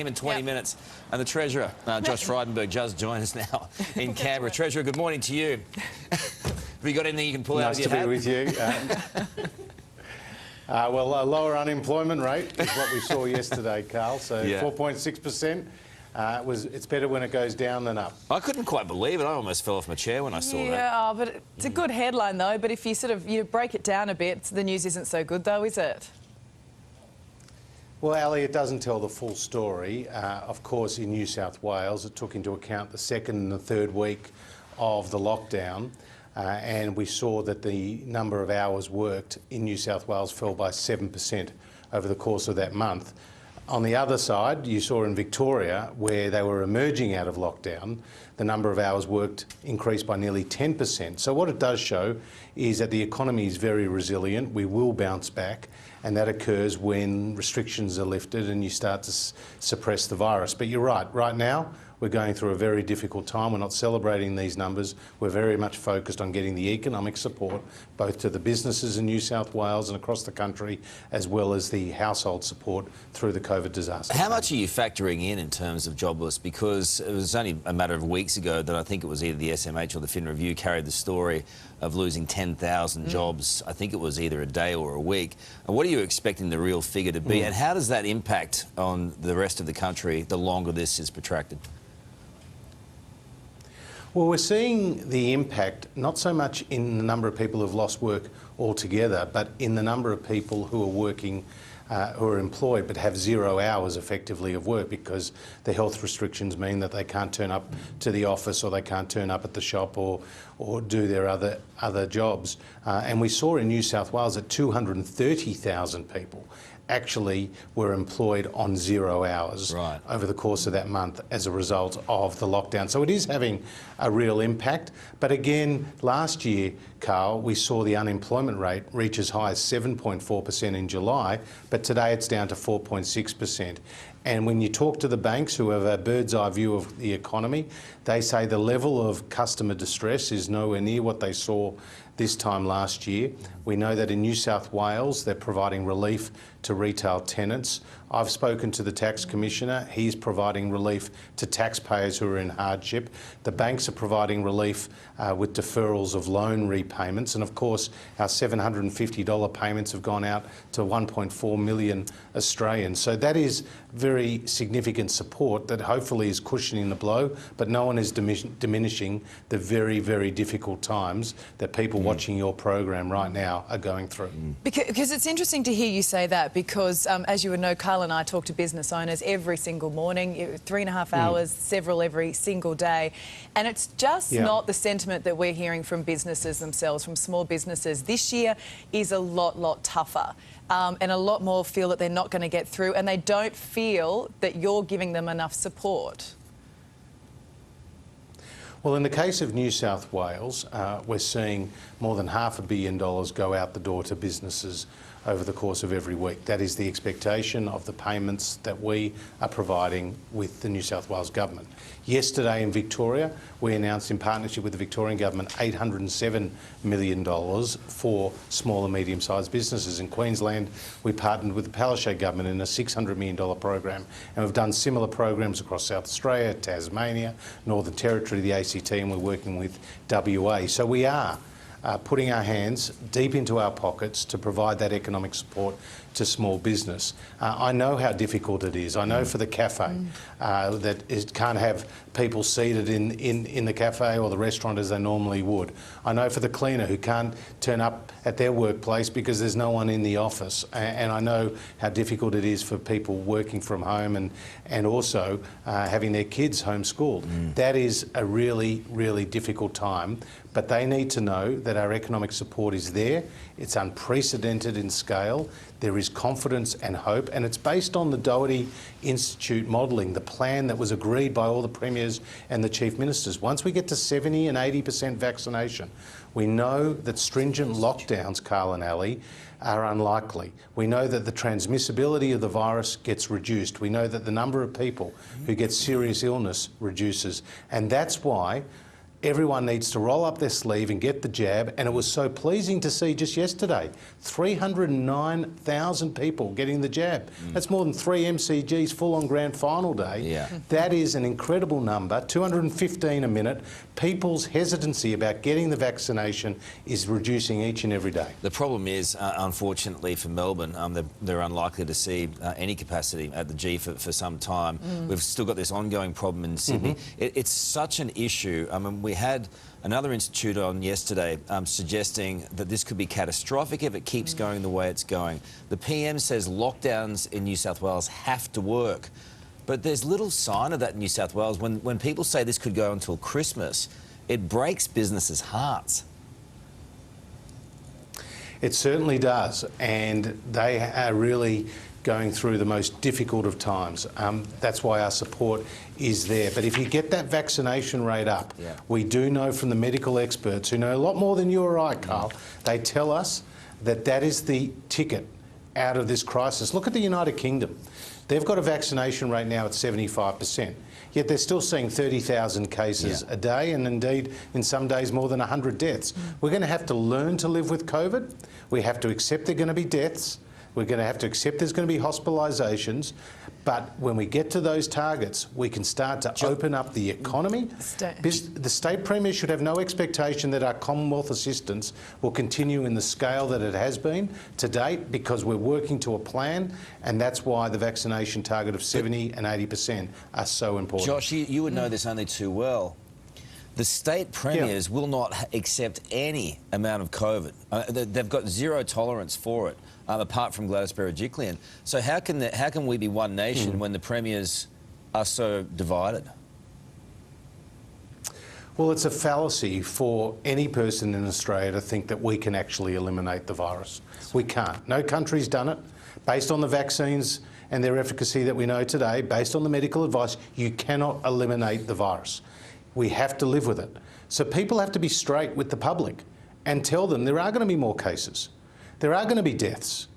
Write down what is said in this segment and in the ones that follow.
him in 20 minutes. And the Treasurer, Josh Frydenberg, just joined us now in Canberra. Treasurer, good morning to you. Have you got anything you can pull out of your hat? Nice to be with you. Well, a lower unemployment rate is what we saw yesterday, Karl. So 4.6%. It's better when it goes down than up. I couldn't quite believe it. I almost fell off my chair when I saw that. Yeah, but it's a good headline, though. But if you sort of break it down a bit, the news isn't so good, though, is it? Well, Ali, it doesn't tell the full story. Of course, in New South Wales, it took into account the second and the third week of the lockdown. And we saw that the number of hours worked in New South Wales fell by 7% over the course of that month. On the other side, you saw in Victoria, where they were emerging out of lockdown, the number of hours worked increased by nearly 10%. So what it does show is that the economy is very resilient. We will bounce back, and that occurs when restrictions are lifted and you start to suppress the virus. But you're right, right now, we're going through a very difficult time. We're not celebrating these numbers. We're very much focused on getting the economic support, both to the businesses in New South Wales and across the country, as well as the household support through the COVID disaster. How much are you factoring in terms of jobless? Because it was only a matter of weeks ago that I think it was either the SMH or the Fin Review carried the story of losing 10,000 jobs. I think it was either a day or a week. And what are you expecting the real figure to be? And how does that impact on the rest of the country the longer this is protracted? Well, we're seeing the impact not so much in the number of people who've lost work altogether, but in the number of people who are working, who are employed but have 0 hours effectively of work because the health restrictions mean that they can't turn up to the office or they can't turn up at the shop or do their other jobs. And we saw in New South Wales that 230,000 people actually were employed on 0 hours over the course of that month as a result of the lockdown. So it is having a real impact. But again, last year, Karl, we saw the unemployment rate reach as high as 7.4% in July, but today it's down to 4.6%. And when you talk to the banks who have a bird's eye view of the economy, they say the level of customer distress is nowhere near what they saw this time last year. We know that in New South Wales, they're providing relief to retail tenants. I've spoken to the Tax Commissioner. He's providing relief to taxpayers who are in hardship. The banks are providing relief with deferrals of loan repayments. And of course, our $750 payments have gone out to 1.4 million Australians. So that is very significant support that hopefully is cushioning the blow, but no one is diminishing the very, very difficult times that people watching your program right now are going through. Because it's interesting to hear you say that because, as you would know, Karl and I talk to business owners every single morning, 3.5 hours, several every single day. And it's just not the sentiment that we're hearing from businesses themselves, from small businesses. This year is a lot tougher. And a lot more feel that they're not going to get through and they don't feel that you're giving them enough support. Well, in the case of New South Wales, we're seeing more than $500 million go out the door to businesses over the course of every week. That is the expectation of the payments that we are providing with the New South Wales Government. Yesterday in Victoria, we announced in partnership with the Victorian Government $807 million for small and medium-sized businesses. In Queensland, we partnered with the Palaszczuk Government in a $600 million program, and we've done similar programs across South Australia, Tasmania, Northern Territory, the ACT, and we're working with WA. So we are putting our hands deep into our pockets to provide that economic support to small business. I know how difficult it is. I know for the cafe that it can't have people seated in the cafe or the restaurant as they normally would. I know for the cleaner who can't turn up at their workplace because there's no one in the office. And I know how difficult it is for people working from home and also having their kids homeschooled. That is a really, really difficult time. But they need to know that our economic support is there. It's unprecedented in scale. There is confidence and hope, and it's based on the Doherty Institute modelling, the plan that was agreed by all the premiers and the chief ministers. Once we get to 70% and 80% vaccination, we know that stringent lockdowns, Karl and Ali, are unlikely. We know that the transmissibility of the virus gets reduced. We know that the number of people who get serious illness reduces. And that's why Everyone needs to roll up their sleeve and get the jab, and it was so pleasing to see just yesterday 309,000 people getting the jab. That's more than 3 MCG's full-on grand final day. Yeah. That is an incredible number, 215 a minute. People's hesitancy about getting the vaccination is reducing each and every day. The problem is, unfortunately for Melbourne, they're unlikely to see any capacity at the G for some time. We've still got this ongoing problem in Sydney. It's such an issue. I mean, we had another institute on yesterday suggesting that this could be catastrophic if it keeps going the way it's going. The PM says lockdowns in New South Wales have to work. But there's little sign of that in New South Wales. When people say this could go until Christmas, it breaks businesses' hearts. It certainly does, and they are really going through the most difficult of times. That's why our support is there. But if you get that vaccination rate up, we do know from the medical experts, who know a lot more than you or I, Karl, they tell us that that is the ticket out of this crisis. Look at the United Kingdom. They've got a vaccination rate now at 75%, yet they're still seeing 30,000 cases a day, and indeed in some days more than 100 deaths. We're going to have to learn to live with COVID. We have to accept there are going to be deaths. We're going to have to accept there's going to be hospitalisations, but when we get to those targets, we can start to open up the economy. The state premier should have no expectation that our Commonwealth assistance will continue in the scale that it has been to date, because we're working to a plan, and that's why the vaccination target of 70 and 80% are so important. Josh, you would know this only too well. The state premiers will not accept any amount of COVID. They've got zero tolerance for it, apart from Gladys Berejiklian. So how can we be one nation when the premiers are so divided? Well, it's a fallacy for any person in Australia to think that we can actually eliminate the virus. We can't. No country's done it. Based on the vaccines and their efficacy that we know today, based on the medical advice, you cannot eliminate the virus. We have to live with it. So people have to be straight with the public and tell them there are going to be more cases. There are going to be deaths,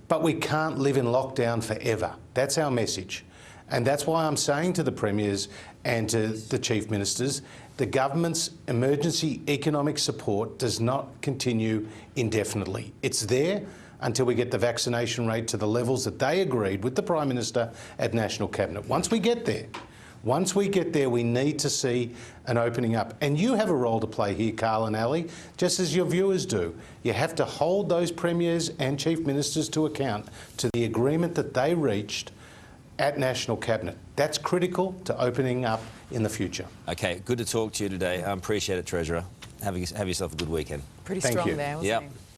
but we can't live in lockdown forever. That's our message. And that's why I'm saying to the premiers and to the chief ministers, the government's emergency economic support does not continue indefinitely. It's there until we get the vaccination rate to the levels that they agreed with the Prime Minister at National Cabinet. Once we get there, we need to see an opening up. And you have a role to play here, Karl and Ali, just as your viewers do. You have to hold those premiers and chief ministers to account to the agreement that they reached at National Cabinet. That's critical to opening up in the future. Okay, good to talk to you today. I appreciate it, Treasurer. Have yourself a good weekend. Pretty Thank strong you. there, wasn't he?